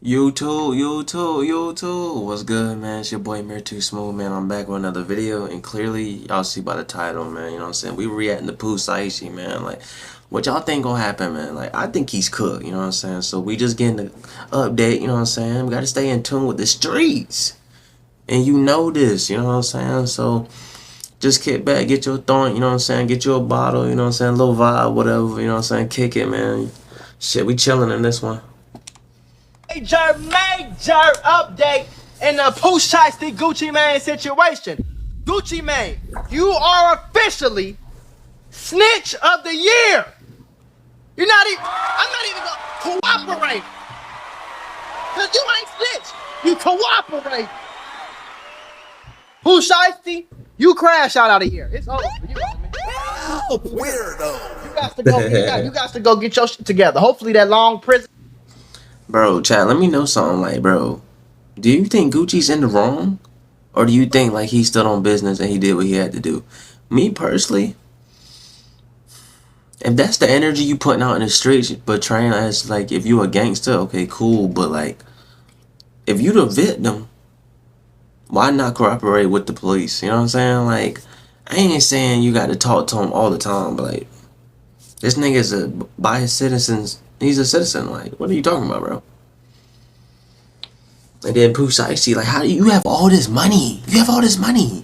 YouTube. What's good, man? It's your boy Mir Too Smooth, man. I'm back with another video, and clearly, y'all see by the title, man. You know what I'm saying? We reacting to Pooh Shiesty, man. Like, what y'all think gonna happen, man? Like, I think he's cooked, you know what I'm saying? So we just getting the update, you know what I'm saying? We gotta stay in tune with the streets, and you know this, you know what I'm saying? So just kick back, get your thorn, you know what I'm saying? Get you a bottle, you know what I'm saying? A little vibe, whatever, you know what I'm saying? Kick it, man. Shit, we chilling in this one. Major update in the Pooh Shiesty Gucci Mane situation. Gucci Mane, you are officially snitch of the year. You're not even, I'm not even gonna cooperate. Cause you ain't snitch, you cooperate. Pooh Shiesty, you crash out of here. It's over. You Weirdo. You got to go get your shit together. Hopefully that long prison. Bro, chat, let me know something. Like, bro, do you think Gucci's in the wrong? Or do you think, like, he stood on business and he did what he had to do? Me, personally, if that's the energy you putting out in the streets, portraying as, like, if you a gangster, okay, cool. But, like, if you the victim, why not cooperate with the police? You know what I'm saying? Like, I ain't saying you got to talk to him all the time, but, like, this nigga's by his citizens. He's a citizen. Like, what are you talking about, bro? And then Pooh Shiesty, like, how do you have all this money? You have all this money.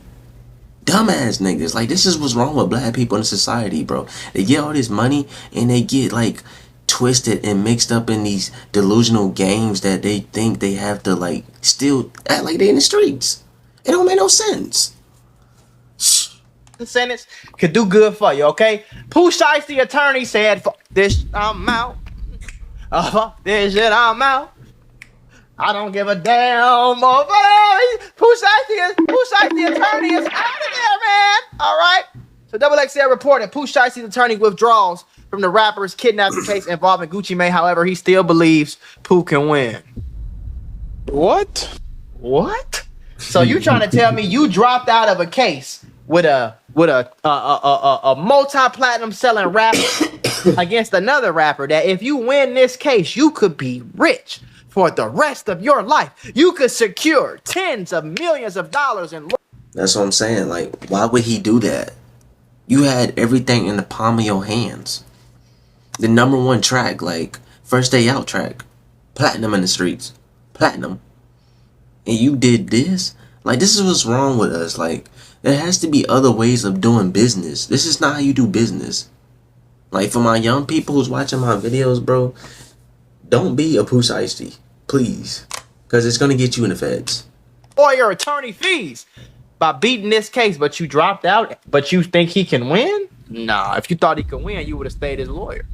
Dumbass niggas. Like, this is what's wrong with black people in society, bro. They get all this money and they get, like, twisted and mixed up in these delusional games that they think they have to, like, still act like they in the streets. It don't make no sense. Sentence could do good for you, okay? Pooh Shiesty attorney said, "Fuck this, I'm out. This shit, I'm out. I don't give a damn." Pooh Shiesty attorney is out of there, man. All right. So XXL reported Pooh Shiesty's attorney withdraws from the rapper's kidnapping case involving Gucci Mane. However, he still believes Pooh can win. What? So you trying to tell me you dropped out of a case with a multi-platinum selling rapper against another rapper that if you win this case, you could be rich for the rest of your life. You could secure tens of millions of dollars in. That's what I'm saying. Like, why would he do that? You had everything in the palm of your hands. The #1 track, like, first day out track. Platinum in the streets. Platinum. And you did this? Like, this is what's wrong with us. Like, there has to be other ways of doing business. This is not how you do business. Like, for my young people who's watching my videos, bro, don't be a Pooh Shiesty, please. Because it's going to get you in the feds. Or your attorney fees by beating this case, but you dropped out, but you think he can win? Nah, if you thought he could win, you would have stayed his lawyer.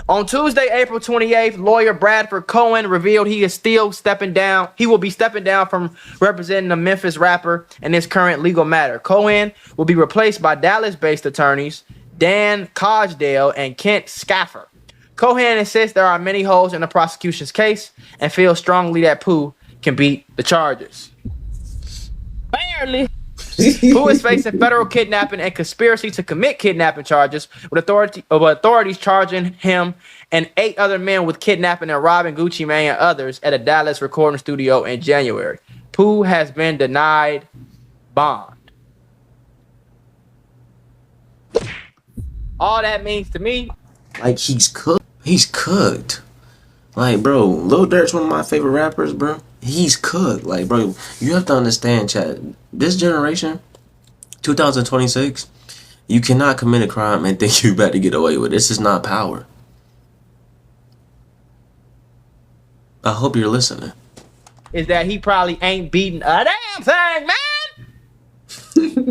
On Tuesday, April 28th, lawyer Bradford Cohen revealed he is still stepping down. He will be stepping down from representing the Memphis rapper in this current legal matter. Cohen will be replaced by Dallas-based attorneys Dan Cogdale and Kent Scaffer. Cohen insists there are many holes in the prosecution's case and feels strongly that Pooh can beat the charges. Barely. Pooh is facing federal kidnapping and conspiracy to commit kidnapping charges, with authorities charging him and 8 other men with kidnapping and robbing Gucci Mane and others at a Dallas recording studio in January. Pooh has been denied bond. All that means to me, like, he's cooked. He's cooked. Like, bro, Lil Durk's one of my favorite rappers, bro. He's cooked. Like, bro, you have to understand, chat. This generation, 2026, you cannot commit a crime and think you're about to get away with it. This is not power. I hope you're listening. Is that he probably ain't beating a damn thing, man.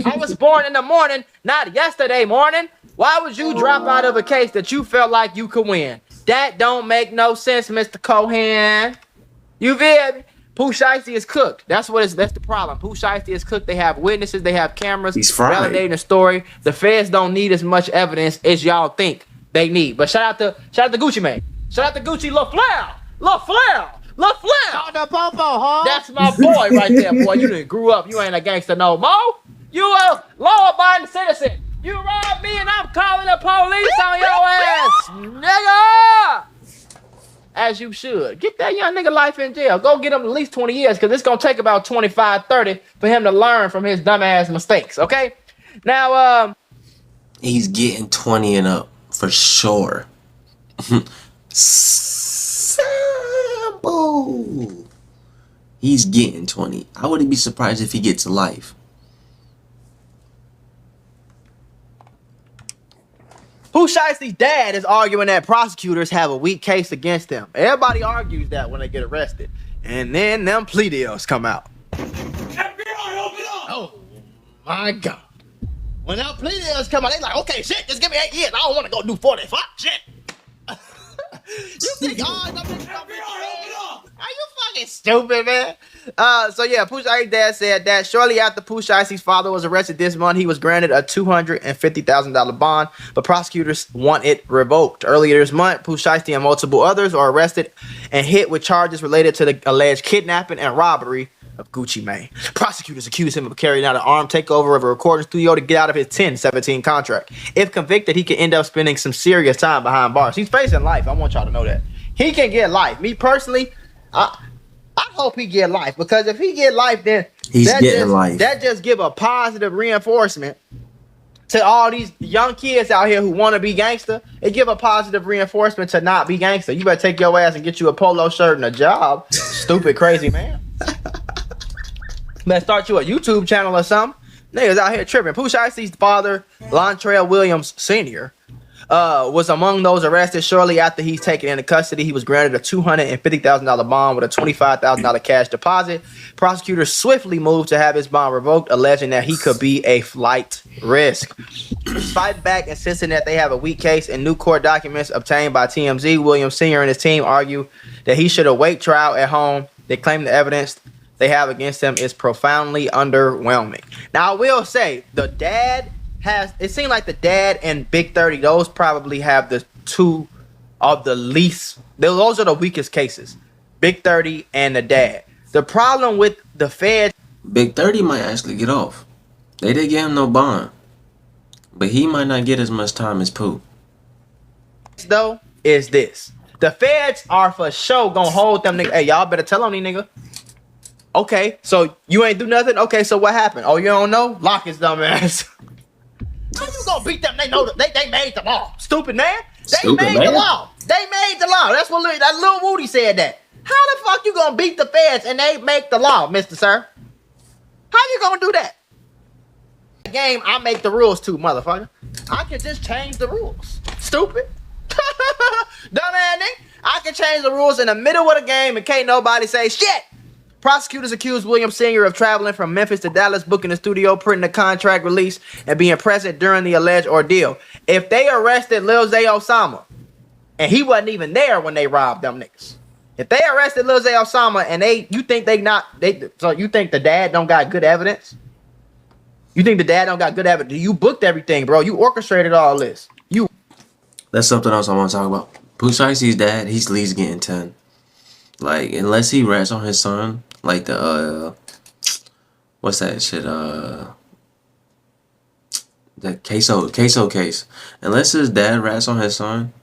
I was born in the morning, not yesterday morning. Why would you drop out of a case that you felt like you could win? That don't make no sense, Mr. Cohen. You feel me? Pooh Shiesty is cooked. That's the problem. Pooh Shiesty is cooked. They have witnesses. They have cameras. He's fried. Validating the story. The feds don't need as much evidence as y'all think they need. But shout out to Gucci Mane. Shout out to Gucci Lil Flair. Call the popo, huh? That's my boy right there, boy. You done grew up. You ain't a gangster no more. You a law-abiding citizen. You robbed me and I'm calling the police on your ass, nigga. as you should. Get that young nigga life in jail. Go get him at least 20 years because it's going to take about 25, 30 for him to learn from his dumbass mistakes, okay? Now, he's getting 20 and up for sure. Sample. He's getting 20. I wouldn't be surprised if he gets life. Pooh Shiesty's dad is arguing that prosecutors have a weak case against him. Everybody argues that when they get arrested. And then them plea deals come out. FBI, open up! Oh, my God. When them plea deals come out, they like, okay, shit, just give me 8 years. I don't want to go do 45. Shit. You think, oh, no, are you fucking stupid, man? So yeah, Pooh Shiesty's dad said that shortly after Pooh Shiesty's father was arrested this month, he was granted a $250,000 bond, but prosecutors want it revoked. Earlier this month, Pooh Shiesty and multiple others are arrested and hit with charges related to the alleged kidnapping and robbery of Gucci Mane. Prosecutors accuse him of carrying out an armed takeover of a recording studio to get out of his 10-17 contract. If convicted, he could end up spending some serious time behind bars. He's facing life. I want y'all to know that. He can get life. Me personally, I hope he get life, because if he get life, then life. That just give a positive reinforcement to all these young kids out here who want to be gangster. It give a positive reinforcement to not be gangster. You better take your ass and get you a polo shirt and a job. Stupid, crazy man. Let's start you a YouTube channel or something. Niggas out here tripping. Pooh Shiesty's father, Lontrell Williams Sr., was among those arrested. Shortly after he's taken into custody, he was granted a $250,000 bond with a $25,000 cash deposit. Prosecutors swiftly moved to have his bond revoked, alleging that he could be a flight risk. Fighting back, insisting that they have a weak case, and new court documents obtained by TMZ, Williams Sr. and his team argue that he should await trial at home. They claim the evidence they have against him is profoundly underwhelming. Now, I will say, the dad has, it seemed like the dad and Big 30, those probably have the two of the least, those are the weakest cases. Big 30 and the dad. The problem with the feds, Big 30 might actually get off. They didn't give him no bond, but he might not get as much time as Pooh. though, is this. The feds are for sure gonna hold them niggas. Hey, y'all better tell on these niggas. Okay, so you ain't do nothing? Okay, so what happened? Oh, you don't know? Lock his dumb ass. How you gonna beat them? They know that they made the law. Stupid man. They made the law. They made the law. That's what that little Woody said that. How the fuck you gonna beat the feds and they make the law, Mr. Sir? How you gonna do that? The game, I make the rules too, motherfucker. I can just change the rules. Stupid. Dumb ass nigga. I can change the rules in the middle of the game and can't nobody say shit. Prosecutors accused Williams Sr. of traveling from Memphis to Dallas, booking a studio, printing a contract release, and being present during the alleged ordeal. If they arrested Lil Zay Osama, and he wasn't even there when they robbed them niggas. If they arrested Lil Zay Osama and you think so you think the dad don't got good evidence? You think the dad don't got good evidence? You booked everything, bro. You orchestrated all this. That's something else I want to talk about. Pooh Shiesty's dad, he's at least getting 10. Like, unless he rats on his son, like the what's that shit? The queso case. Unless his dad rats on his son,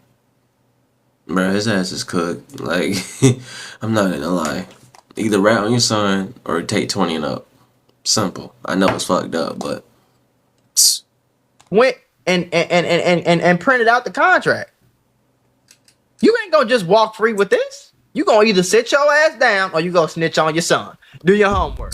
bro, his ass is cooked. Like, I'm not gonna lie. Either rat on your son or take 20 and up. Simple. I know it's fucked up, but went and printed out the contract. You ain't gonna just walk free with this. You gonna either sit your ass down or you gonna snitch on your son. Do your homework.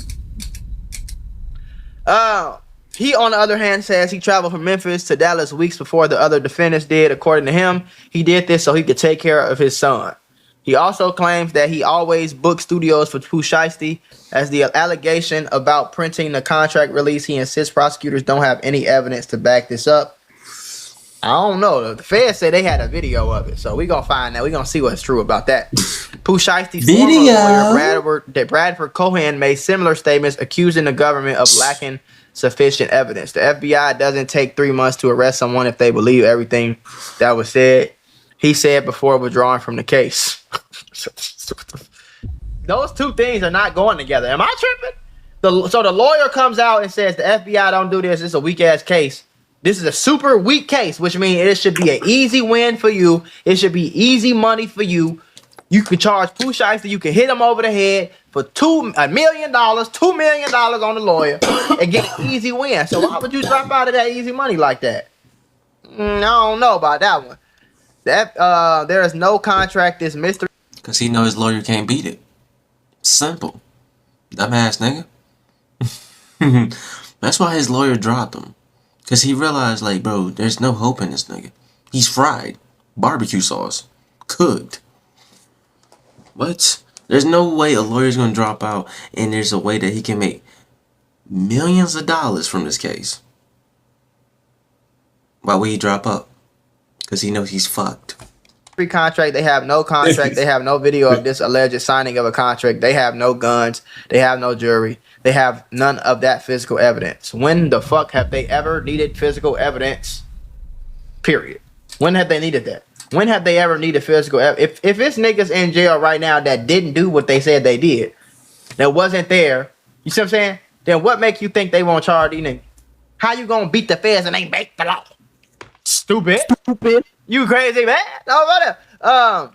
He, on the other hand, says he traveled from Memphis to Dallas weeks before the other defendants did. According to him, he did this so he could take care of his son. He also claims that he always booked studios for Pooh Shiesty. As the allegation about printing the contract release, he insists prosecutors don't have any evidence to back this up. I don't know. The feds say they had a video of it, so we're going to find that. We're going to see what's true about that. Pooh Shiesty's former lawyer, Bradford Cohen, made similar statements accusing the government of lacking sufficient evidence. The FBI doesn't take 3 months to arrest someone if they believe everything that was said. He said before withdrawing from the case. Those two things are not going together. Am I tripping? So the lawyer comes out and says the FBI don't do this. It's a weak-ass case. This is a super weak case, which means it should be an easy win for you. It should be easy money for you. You could charge Pooh Shiesty, you could hit him over the head for $2 million on the lawyer and get an easy win. So why would you drop out of that easy money like that? I don't know about that one. That there is no contract, this mystery. Cause he know his lawyer can't beat it. Simple. Dumbass nigga. That's why his lawyer dropped him. Cause he realized, like, bro, there's no hope in this nigga. He's fried. Barbecue sauce. Cooked. What? There's no way a lawyer's gonna drop out and there's a way that he can make millions of dollars from this case. Why would he drop out? Because he knows he's fucked. Contract, they have no contract, they have no video of this alleged signing of a contract, they have no guns, they have no jury, they have none of that physical evidence. When the fuck have they ever needed physical evidence? Period. When have they needed that? When have they ever needed physical evidence? If it's niggas in jail right now that didn't do what they said they did, that wasn't there, you see what I'm saying? Then what makes you think they won't charge these niggas? How you gonna beat the feds and they make the law? Stupid. You crazy, man. Oh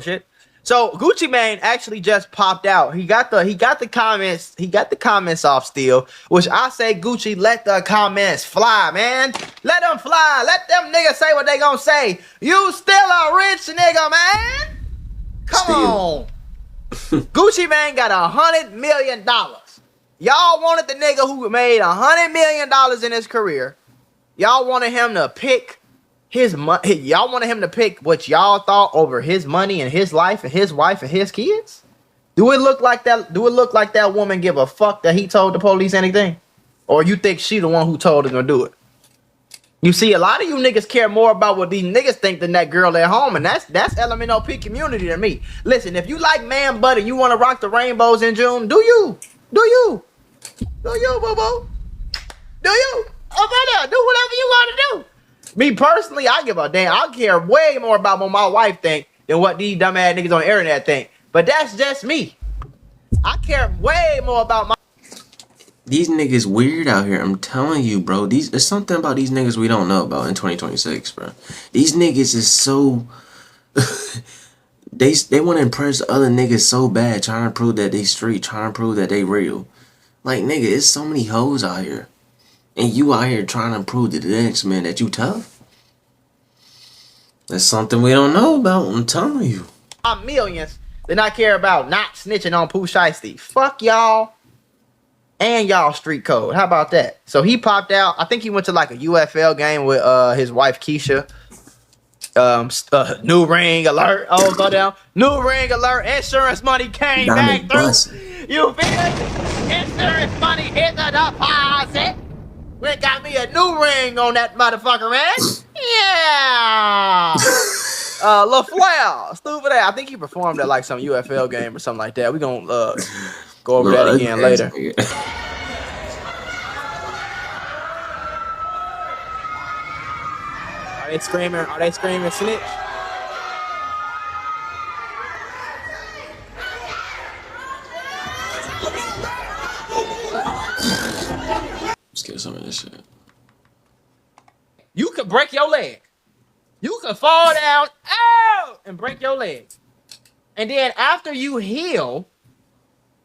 shit. So Gucci Mane actually just popped out. He got the comments off still, which I say Gucci, let the comments fly, man. Let them fly. Let them niggas say what they gonna say. You still a rich nigga, man. Come on. Gucci Mane got $100 million. Y'all wanted the nigga who made $100 million in his career. Y'all wanted him to pick his money. Y'all wanted him to pick what y'all thought over his money and his life and his wife and his kids. Do it look like that? Do it look like that woman give a fuck that he told the police anything? Or you think she the one who told him to do it? You see, a lot of you niggas care more about what these niggas think than that girl at home, and that's LMNOP community to me. Listen, if you like man butter, you want to rock the rainbows in June, do you, boo boo? Do you? Oh, brother, do whatever you want to do. Me personally, I give a damn. I care way more about what my wife think than what these dumbass niggas on the internet think. But that's just me. I care way more about my... These niggas weird out here. I'm telling you, bro. There's something about these niggas we don't know about in 2026, bro. These niggas is so... they want to impress other niggas so bad, trying to prove that they street, trying to prove that they real. Like, nigga, it's so many hoes out here. And you out here trying to prove to the next man that you tough. That's something we don't know about, I'm telling you. Millions that I care about not snitching on Pooh Shiesty. Fuck y'all and y'all street code. How about that? So he popped out. I think he went to like a UFL game with his wife Keisha. New ring alert. Oh, go down. New ring alert. Insurance money came back through. You feel it? Insurance money hit the deposit. We got me a new ring on that motherfucker, man. Yeah. LaFleur, stupid ass. I think he performed at like some UFL game or something like that. We gonna go over that again later. Are they screaming? Are they screaming snitch? Let's get some of this shit. You could break your leg. You could fall down, and break your leg. And then after you heal,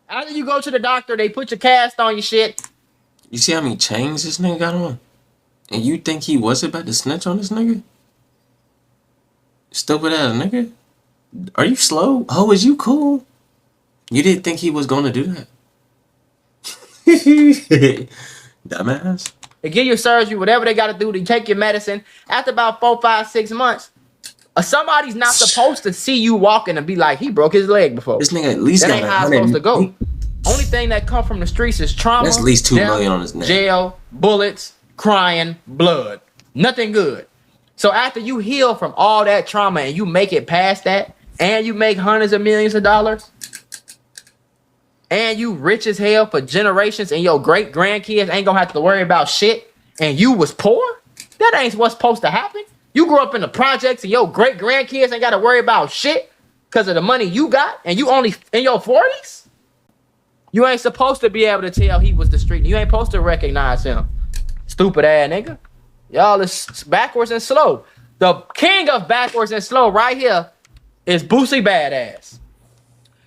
after you go to the doctor, they put your cast on your shit. You see how many chains this nigga got on? And you think he was about to snitch on this nigga? Stupid ass nigga. Are you slow? Oh, is you cool? You didn't think he was gonna do that? Dumbass. They give you surgery, whatever they gotta do to take your medicine. After about 4, 5, 6 months, somebody's not supposed to see you walking and be like, he broke his leg before. This nigga at least that got ain't how it's supposed to go. Only thing that come from the streets is trauma. That's at least $2 million on his neck. Jail, bullets, crying, blood. Nothing good. So after you heal from all that trauma and you make it past that, and you make hundreds of millions of dollars, and you rich as hell for generations, and your great grandkids ain't gonna have to worry about shit, and you was poor, that ain't what's supposed to happen. You grew up in the projects and your great grandkids ain't gotta worry about shit because of the money you got, and you only in your 40s. You ain't supposed to be able to tell he was the street. You ain't supposed to recognize him. Stupid ass nigga. Y'all is backwards and slow. The king of backwards and slow right here is Boosie Badass.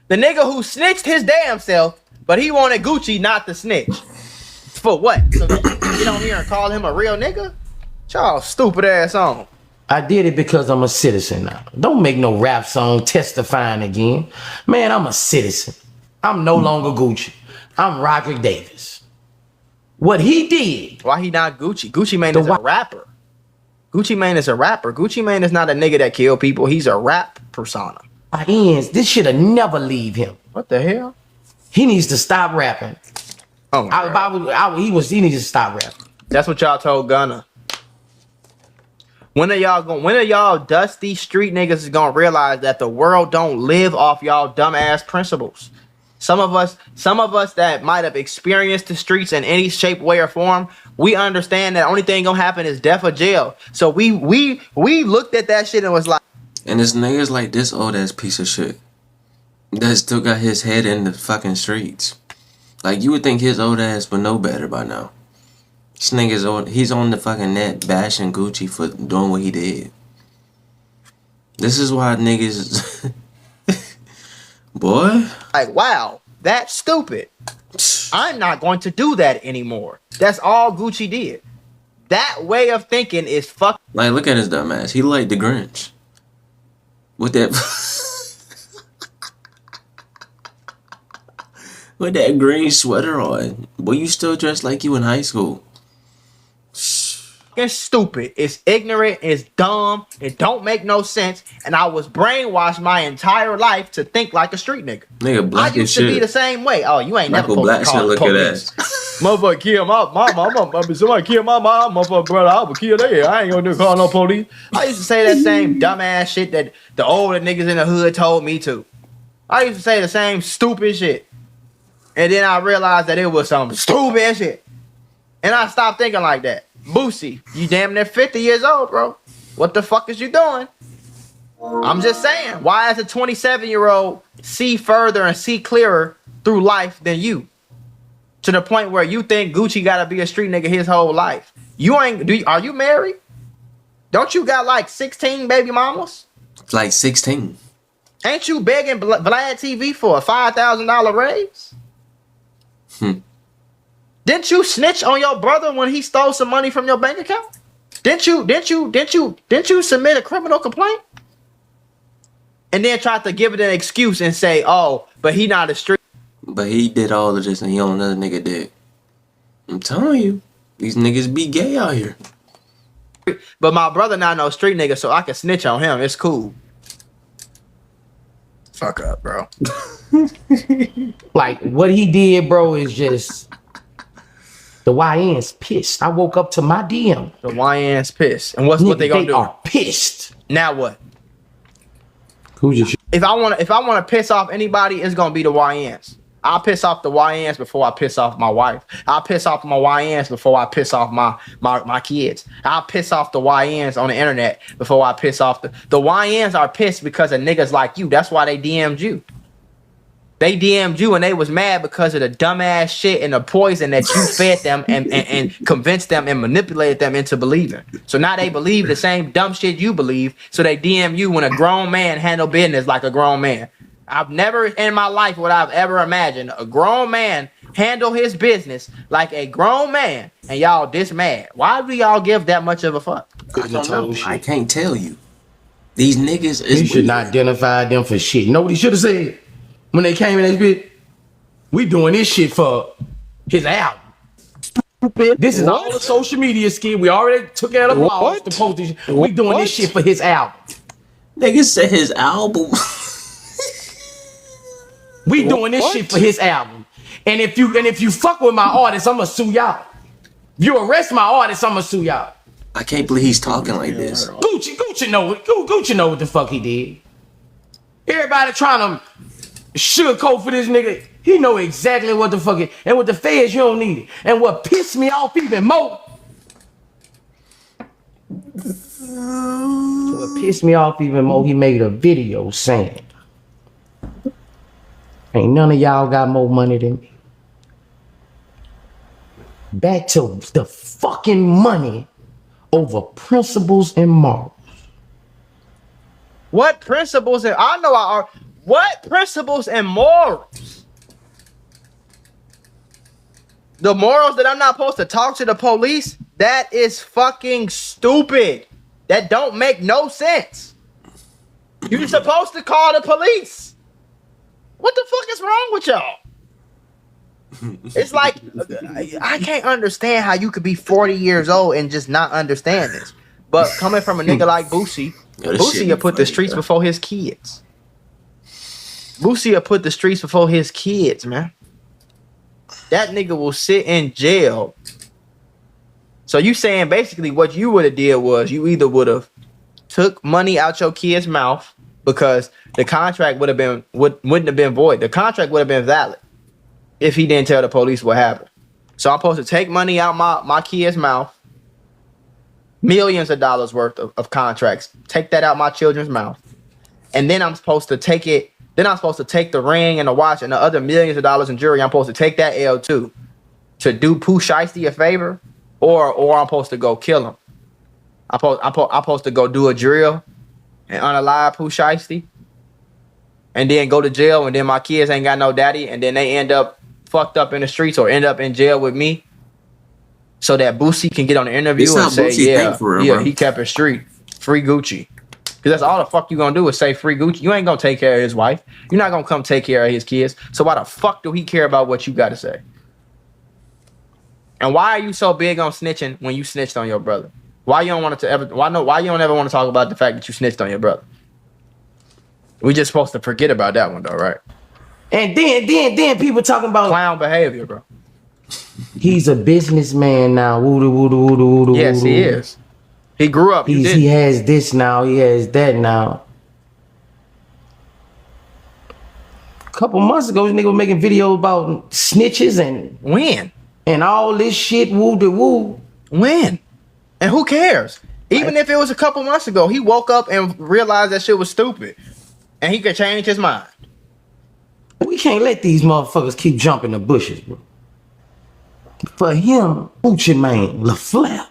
The nigga who snitched his damn self, but he wanted Gucci not to snitch. For what? So that you can get on here and call him a real nigga? Y'all stupid ass on. I did it because I'm a citizen now. Don't make no rap song testifying again. Man, I'm a citizen. I'm no longer Gucci. I'm Roderick Davis. What he did. Why he not Gucci? Gucci Mane is a rapper. Gucci Mane is a rapper. Gucci Mane is not a nigga that kill people. He's a rap persona. My ends, this shit'll never leave him. What the hell? He needs to stop rapping. Oh, he needs to stop rapping. That's what y'all told Gunna. When are y'all dusty street niggas is gonna realize that the world don't live off y'all dumbass principles? Some of us that might have experienced the streets in any shape, way, or form, we understand that only thing gonna happen is death or jail. So we looked at that shit and was like, and it's niggas like this old ass piece of shit that still got his head in the fucking streets. Like, you would think his old ass would know better by now. This nigga's old. He's on the fucking net bashing Gucci for doing what he did. This is why niggas, boy. like, wow, that's stupid. I'm not going to do that anymore. That's all Gucci did. That way of thinking is fuck. Like, look at his dumb ass. He like the Grinch. With that with that green sweater on. Boy, you still dressed like you in high school. It's stupid. It's ignorant. It's dumb. It don't make no sense. And I was brainwashed my entire life to think like a street nigga. Nigga, black I used to be the same way. Oh, you ain't Michael never Black supposed to call look the at police. that. Motherfucker kill my mama. Somebody kill my mom. Motherfucker brother, I would kill that. I ain't gonna call no police. I used to say that same dumbass shit that the older niggas in the hood told me to. I used to say the same stupid shit. And then I realized that it was some stupid shit. And I stopped thinking like that. Boosie, you damn near 50 years old, bro. What the fuck is you doing? I'm just saying, why as a 27-year-old see further and see clearer through life than you? To the point where you think Gucci gotta be a street nigga his whole life. Are you married? Don't you got like 16 baby mamas? Like 16. Ain't you begging Vlad TV for a $5,000 raise? Didn't you snitch on your brother when he stole some money from your bank account? Didn't you submit a criminal complaint? And then try to give it an excuse and say, oh, but he not a street. But he did all of this and he on another nigga dick. I'm telling you, these niggas be gay out here. But my brother not no street nigga, so I can snitch on him. It's cool. Fuck up, bro. Like, what he did, bro, is just... The YN's pissed. I woke up to my DM. The YN's pissed. And what they gonna do? They are pissed. Now what? Who just... If I wanna piss off anybody, it's gonna be the YNs. I'll piss off the YNs before I piss off my wife. I'll piss off my YNs before I piss off my kids. I'll piss off the YNs on the internet before I piss off the YNs are pissed because of niggas like you. That's why they DM'd you. They DM'd you and they was mad because of the dumbass shit and the poison that you fed them and convinced them and manipulated them into believing. So now they believe the same dumb shit you believe. So they DM you when a grown man handle business like a grown man. I've never in my life would I've ever imagined a grown man handle his business like a grown man and y'all this mad. Why do y'all give that much of a fuck? I don't know. I can't tell you. These niggas is... You should not identify them for shit. You know what he should have said? When they came in this bitch, we doing this shit for his album. Stupid. This is all the social media skit. We already took out of laws to post this. We doing this shit for his album. Niggas said his album. We doing this shit for his album. And if you fuck with my artist, I'ma sue y'all. If you arrest my artist, I'ma sue y'all. I can't believe he's talking like this. Gucci know what the fuck he did. Everybody trying to sugarcoat for this nigga. He know exactly what the fuck it. And with the feds, you don't need it. And what pissed me off even more. He made a video saying, ain't none of y'all got more money than me. Back to the fucking money over principles and morals. What principles and I know I are what principles and morals? The morals that I'm not supposed to talk to the police, that is fucking stupid. That don't make no sense. You're supposed to call the police. What the fuck is wrong with y'all? It's like I can't understand how you could be 40 years old and just not understand this. But coming from a nigga like Boosie, Boosie will put the streets before his kids. Boosie will put the streets before his kids, man. That nigga will sit in jail. So you saying basically what you would have did was you either would have took money out your kid's mouth because the contract wouldn't have been void. The contract would have been valid if he didn't tell the police what happened. So I'm supposed to take money out my kid's mouth, millions of dollars worth of contracts, take that out my children's mouth, and then I'm supposed to take it. Then I'm supposed to take the ring and the watch and the other millions of dollars in jewelry. I'm supposed to take that L too to do Pooh Shiesty a favor, or I'm supposed to go kill him. I'm supposed to go do a drill and unalive Pooh Shiesty, and then go to jail, and then my kids ain't got no daddy, and then they end up fucked up in the streets or end up in jail with me, so that Boosie can get on the interview and say, he kept it street, free Gucci. Because that's all the fuck you gonna do is say free Gucci. You ain't gonna take care of his wife. You're not gonna come take care of his kids. So why the fuck do he care about what you gotta say? And why are you so big on snitching when you snitched on your brother? Why you don't want to ever? Why you don't ever want to talk about the fact that you snitched on your brother? We just supposed to forget about that one though, right? And then people talking about clown behavior, bro. He's a businessman now. Woo. Yes, he is. He grew up. He has this now. He has that now. A couple months ago, this nigga was making videos about snitches and all this shit. Woo. When? And who cares? Even if it was a couple months ago, he woke up and realized that shit was stupid, and he could change his mind. We can't let these motherfuckers keep jumping the bushes, bro. For him, Gucci Mane, LaFleur.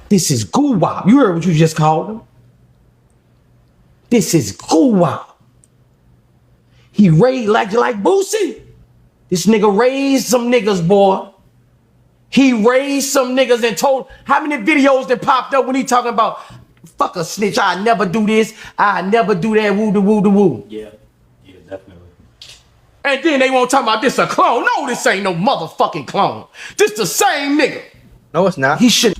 This is goo-wop. You heard what you just called him? This is goo-wop. He raised like Boosie. This nigga raised some niggas, boy. He raised some niggas and told how many videos that popped up when he talking about fuck a snitch, I never do this, I never do that, woo. Yeah, definitely. And then they won't talk about this a clone. No, this ain't no motherfucking clone. This the same nigga. No, it's not. He should.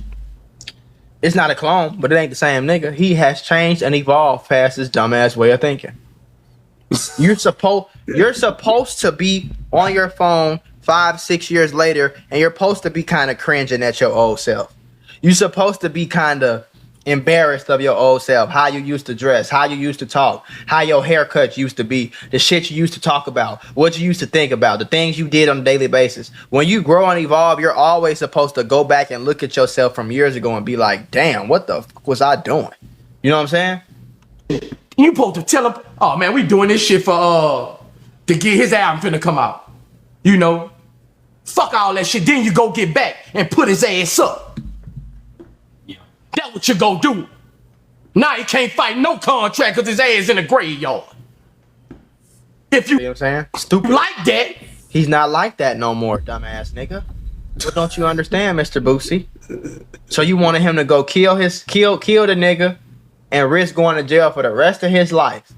It's not a clone, but it ain't the same nigga. He has changed and evolved past his dumbass way of thinking. You're supposed to be on your phone 5-6 years later, and you're supposed to be kind of cringing at your old self. You're supposed to be kind of embarrassed of your old self, how you used to dress, how you used to talk, how your haircut used to be, the shit you used to talk about, what you used to think about, the things you did on a daily basis. When you grow and evolve, you're always supposed to go back and look at yourself from years ago and be like, damn, what the fuck was I doing? You know what I'm saying? You supposed to tell him, oh man, we doing this shit for to get his album finna come out. You know? Fuck all that shit. Then you go get back and put his ass up. Yeah. That's what you go do. Now he can't fight no contract because his ass in the graveyard. If you know what I'm saying? Stupid like that. He's not like that no more, dumbass nigga. What don't you understand, Mr. Boosie? So you wanted him to go kill the nigga and risk going to jail for the rest of his life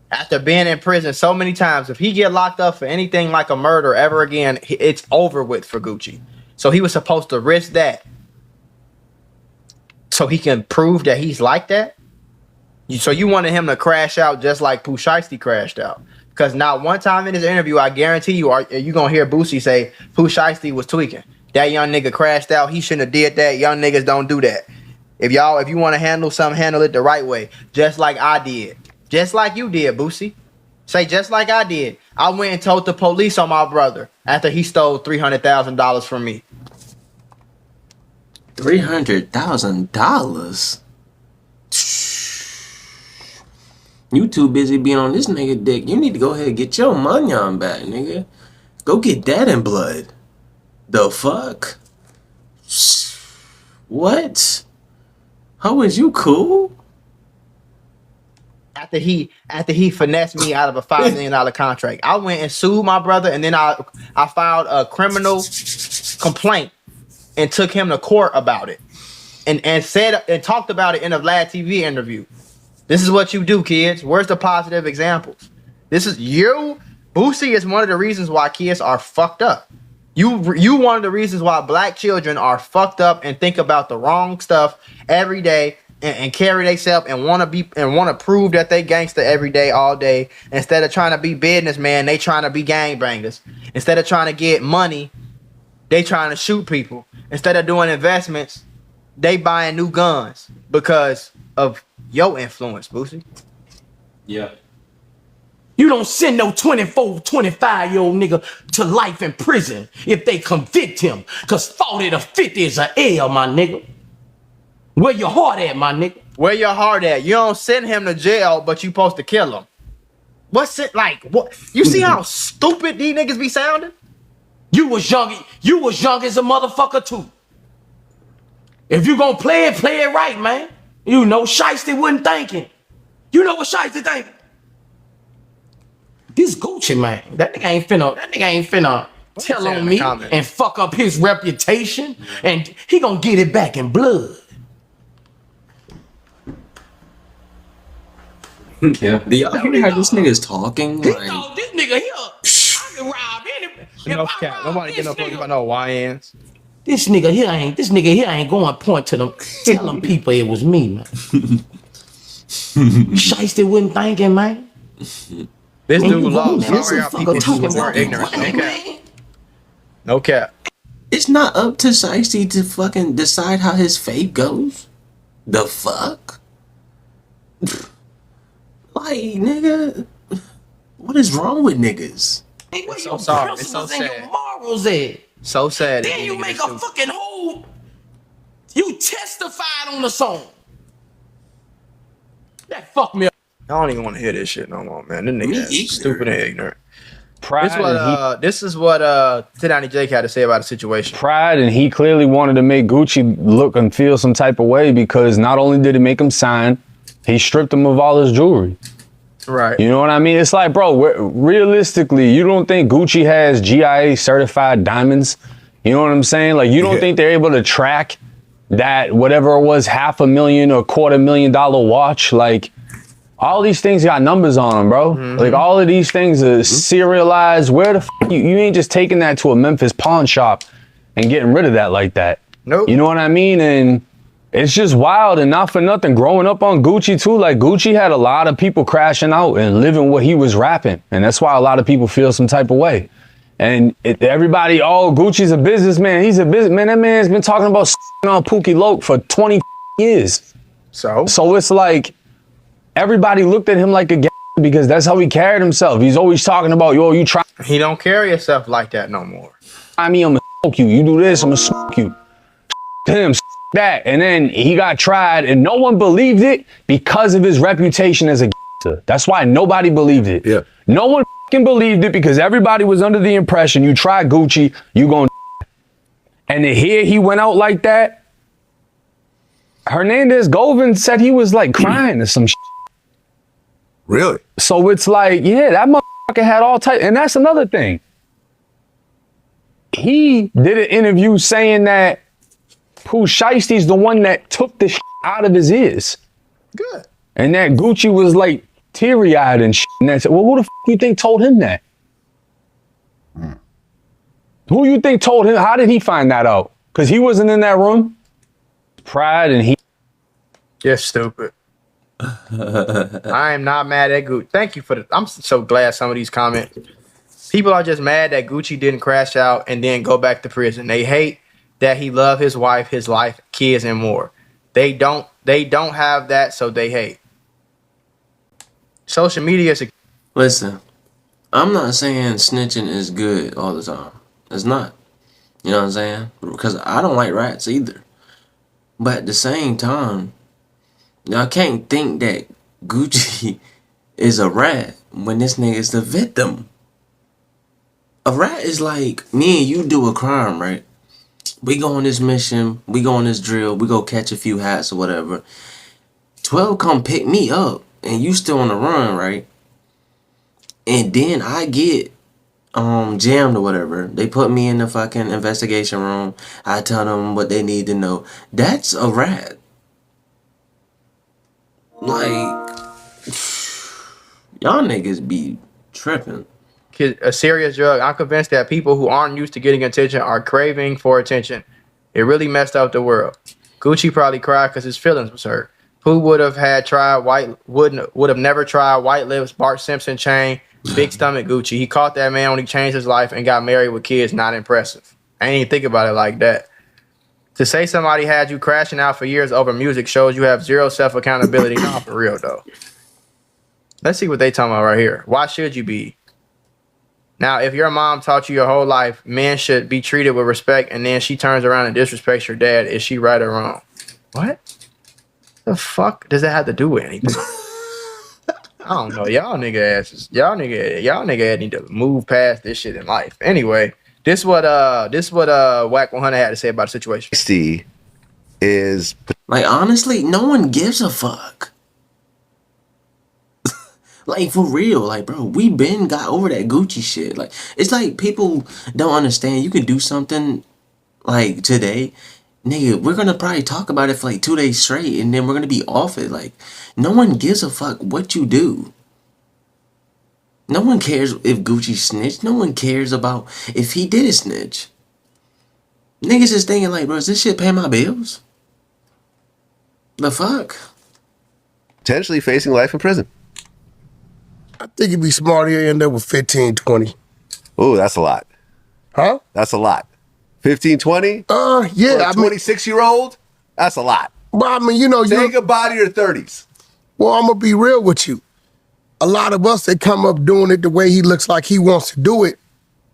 after being in prison so many times. If he get locked up for anything like a murder ever again, it's over with for Gucci. So he was supposed to risk that so he can prove that he's like that. So you wanted him to crash out just like Pooh Shiesty crashed out. Because not one time in his interview, I guarantee you, you're going to hear Boosie say Pooh Shiesty was tweaking. That young nigga crashed out. He shouldn't have did that. Young niggas don't do that. If you want to handle something, handle it the right way. Just like I did. Just like you did, Boosie. Say just like I did. I went and told the police on my brother after he stole $300,000 from me. $300,000? You too busy being on this nigga dick. You need to go ahead and get your money on back, nigga. Go get that in blood. The fuck? What? How is you cool? after he finessed me out of a $5 million contract. I went and sued my brother, and then I filed a criminal complaint and took him to court about it, and said and talked about it in a Vlad TV interview. This is what you do, kids. Where's the positive examples? This is you. Boosie is one of the reasons why kids are fucked up. You one of the reasons why black children are fucked up and think about the wrong stuff every day and carry themselves and want to prove that they gangster every day, all day. Instead of trying to be businessman, they trying to be gangbangers. Instead of trying to get money, they trying to shoot people. Instead of doing investments, they buying new guns because of your influence, Boosie. Yeah. You don't send no 24, 25-year-old nigga to life in prison if they convict him. Cause 40 to 50 is a L, my nigga. Where your heart at, my nigga? Where your heart at? You don't send him to jail, but you supposed to kill him. What's it like? What? You see how stupid these niggas be sounding? You was young as a motherfucker too. If you gonna play it right, man. You know Shiesty wasn't thinking. You know what Shiesty thinking? This Gucci, man, that nigga ain't finna tell on me and fuck up his reputation, and he gonna get it back in blood. Yeah. Do y'all hear how this nigga's talking? He Like, thought this nigga here, I can rob anybody. No cap. Nobody get no fuck about no YNs. This nigga here ain't going to point to them, tell them people it was me, man. Shiesty wasn't thinking, man. This dude lost. this Sorry, is y'all people fucking who were ignorant. No cap. No cap. it's not up to Shiesty to fucking decide how his fate goes. The fuck? Like, nigga, what is wrong with niggas? Hey, where So your sorry. It's so principles and your sad. morals at? So sad. Then you make a fucking whole. You testified on the song. That fucked me up. I don't even want to hear this shit no more, man. This nigga is stupid and ignorant. Pride. This is what Tedani Jake had to say about the situation. Pride, and he clearly wanted to make Gucci look and feel some type of way because not only did he make him sign, he stripped him of all his jewelry. Right. You know what I mean? It's like, bro, realistically, you don't think Gucci has GIA certified diamonds? You know what I'm saying? Like, you don't think they're able to track that whatever it was, $500,000 or $250,000 watch? Like, all these things got numbers on them, bro. Like, all of these things are serialized. Where the f*** you ain't just taking that to a Memphis pawn shop and getting rid of that like that. Nope. You know what I mean? And it's just wild, and not for nothing. Growing up on Gucci too, like Gucci had a lot of people crashing out and living what he was rapping, and that's why a lot of people feel some type of way. And everybody, oh, Gucci's a businessman. He's a businessman. That man's been talking about on Pookie Loke for 20 years. So it's like everybody looked at him like a because that's how he carried himself. He's always talking about, yo, you try he don't carry himself like that no more. me, I'm gonna smoke you. You do this, I'm gonna smoke you. Him, that. And then he got tried and no one believed it because of his reputation as a gangster. That's why nobody believed it. Yeah. No one fucking believed it because everybody was under the impression you try Gucci, you gonna. And to hear he went out like that, Hernandez Govan said he was like crying or some shit. Really? So it's like, yeah, that motherfucker had all type. And that's another thing. He did an interview saying that Pooh Shiesty's the one that took the shit out of his ears. Good. And that Gucci was like teary-eyed and shit. And I said, well, who the f*** you think told him that? Who you think told him? How did he find that out? Because he wasn't in that room. Pride and he. You're stupid. I am not mad at Gucci. Thank you for the. I'm so glad some of these comments. People are just mad that Gucci didn't crash out and then go back to prison. They hate that he loved his wife, his life, kids, and more. They don't have that, so they hate. Social media is a. Listen, I'm not saying snitching is good all the time. It's not. You know what I'm saying? Because I don't like rats either. But at the same time, I can't think that Gucci is a rat when this nigga is the victim. A rat is like me and you do a crime, right? We go on this mission, we go on this drill, we go catch a few hats or whatever. 12 come pick me up and you still on the run, right? And then I get jammed or whatever. They put me in the fucking investigation room. I tell them what they need to know. That's a rat. Like, y'all niggas be tripping. A serious drug. I'm convinced that people who aren't used to getting attention are craving for attention. It really messed up the world. Gucci probably cried because his feelings was hurt. Pooh would have never tried white lips, Bart Simpson chain, big stomach Gucci. He caught that man when he changed his life and got married with kids. Not impressive. I ain't even think about it like that. To say somebody had you crashing out for years over music shows you have zero self accountability. Not for real though. Let's see what they talking about right here. Why should you be? Now, if your mom taught you your whole life men should be treated with respect, and then she turns around and disrespects your dad, is she right or wrong? What the fuck does that have to do with anything? I don't know. Y'all nigga asses. Y'all nigga need to move past this shit in life. Anyway, this what Whack 100 had to say about the situation. Shiesty is Like, honestly, no one gives a fuck. Like, for real, like, bro, we been got over that Gucci shit. Like, it's like people don't understand. You can do something like today, nigga, we're gonna probably talk about it for like 2 days straight, and then we're gonna be off it. Like, no one gives a fuck what you do. No one cares if Gucci snitched. No one cares about if he did snitch. Niggas is thinking like, bro, is this shit pay my bills? The fuck? potentially facing life in prison. I think it'd be smart here end up with 15, 20. Oh, that's a lot. Huh? That's a lot. 15, 20? Yeah. For a 26-year-old? That's a lot. But I mean, you know, Say goodbye to your 30s. Well, I'm going to be real with you. A lot of us that come up doing it the way he looks like he wants to do it,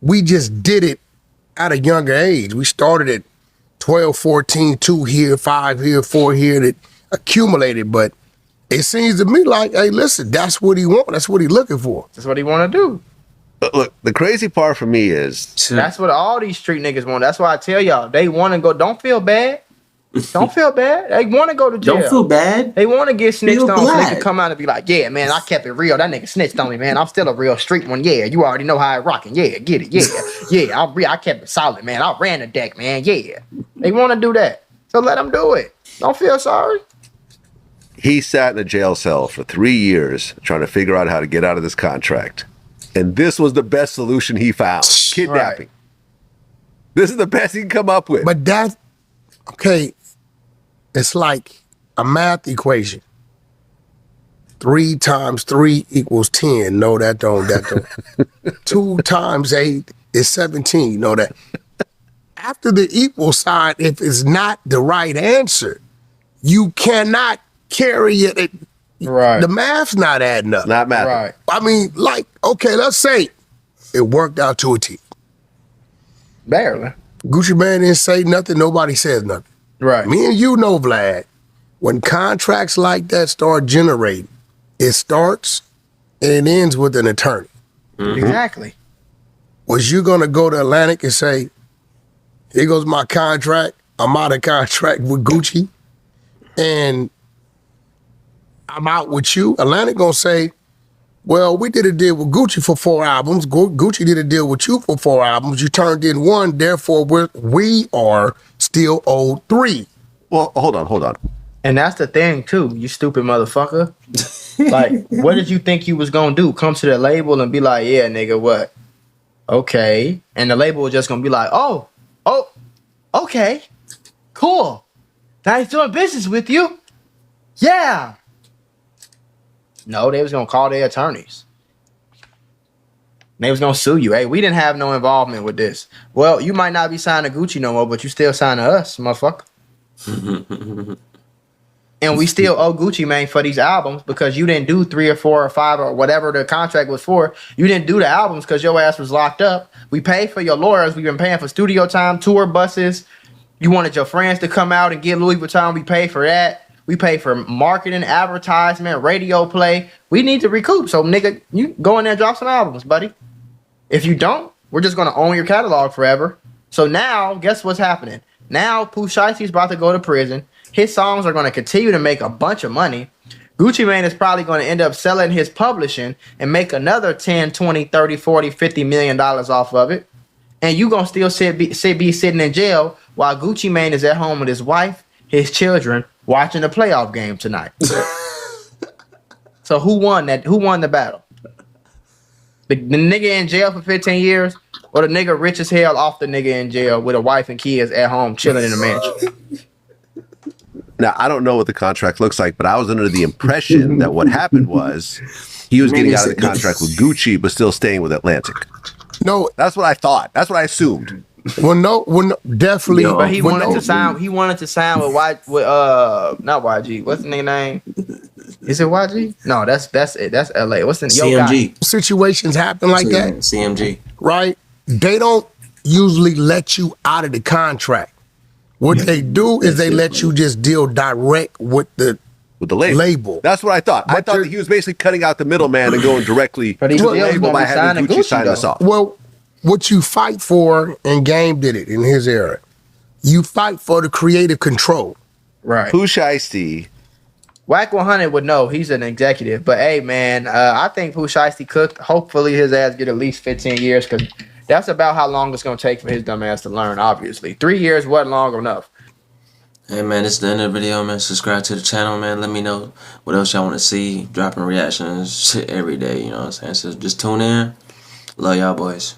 we just did it at a younger age. We started at 12, 14, 2 here, 5 here, 4 here, that accumulated. But it seems to me like, hey, listen, that's what he wants. That's what he's looking for. That's what he want to do. But look, the crazy part for me is... That's what all these street niggas want. That's why I tell y'all, they want to go. Don't feel bad. Don't feel bad. They want to go to jail. Don't feel bad. They want to get snitched Feel on so they glad. can come out and be like, yeah, man, I kept it real. That nigga snitched on me, man. I'm still a real street one. Yeah, you already know how I rockin'. Yeah, get it. Yeah, yeah, I kept it solid, man. I ran the deck, man. Yeah. They want to do that. So let them do it. Don't feel sorry. He sat in a jail cell for 3 years trying to figure out how to get out of this contract. And this was the best solution he found. Kidnapping. Right. This is the best he can come up with. But that, okay, it's like a math equation. 3 times 3 equals 10. No, that don't. 2 times 8 is 17. No, that. After the equal sign, if it's not the right answer, you cannot carry it. Right. The math's not adding up. Not matter. Right. I mean, like, okay, let's say it worked out to a T. Barely. Gucci Mane didn't say nothing. Nobody says nothing. Right. Me and you know, Vlad, when contracts like that start generating, it starts and it ends with an attorney. Mm-hmm. Exactly. Was you going to go to Atlantic and say, here goes my contract, I'm out of contract with Gucci, and I'm out with you? Atlantic going to say, well, we did a deal with Gucci for 4 albums. Gucci did a deal with you for 4 albums. You turned in 1, therefore we are still owed 3. Well, hold on. And that's the thing, too, you stupid motherfucker. Like, what did you think you was going to do? Come to the label and be like, yeah, nigga, what? Okay. And the label was just going to be like, oh, okay, cool. Nice doing business with you. Yeah. No, they was going to call their attorneys. They was going to sue you. Hey, we didn't have no involvement with this. Well, you might not be signed to Gucci no more, but you still signed to us, motherfucker. And we still owe Gucci Mane for these albums because you didn't do 3 or 4 or 5 or whatever the contract was for. You didn't do the albums because your ass was locked up. We paid for your lawyers. We've been paying for studio time, tour buses. You wanted your friends to come out and get Louis Vuitton. We paid for that. We paid for marketing, advertisement, radio play. We need to recoup. So, nigga, you go in there and drop some albums, buddy. If you don't, we're just going to own your catalog forever. So now, guess what's happening? Now, Pooh Shiesty's about to go to prison. His songs are going to continue to make a bunch of money. Gucci Mane is probably going to end up selling his publishing and make another 10, 20, 30, 40, 50 million dollars off of it. And you going to still be sitting in jail while Gucci Mane is at home with his wife, his children, watching the playoff game tonight. So who won that? Who won the battle? The nigga in jail for 15 years, or the nigga rich as hell off the nigga in jail with a wife and kids at home chilling in a mansion? Now, I don't know what the contract looks like, but I was under the impression that what happened was he was getting out of the contract with Gucci, but still staying with Atlantic. No, That's what I thought. That's what I assumed. well, no, definitely. But he well, wanted no. to sign. He wanted to sign with not YG. What's the nigga name? Is it YG? No, that's it. That's LA. What's the CMG. Situations happen like that, CMG. right? They don't usually let you out of the contract. What they do is they let you just deal direct with the label. That's what I thought. I But thought that he was basically cutting out the middleman and going directly to But he the was label gonna by be having signing Gucci Gucci, sign this though. off. Well, what you fight for, and Game did it in his era, you fight for the creative control. Right. Pooh Shiesty. Whack 100 would know. He's an executive. But hey, man, I think Pooh Shiesty cooked. Hopefully his ass get at least 15 years because that's about how long it's going to take for his dumb ass to learn, obviously. 3 years wasn't long enough. Hey man, this is the end of the video, man. Subscribe to the channel, man. Let me know what else y'all want to see. Dropping reactions shit every day, you know what I'm saying? So just tune in. Love y'all boys.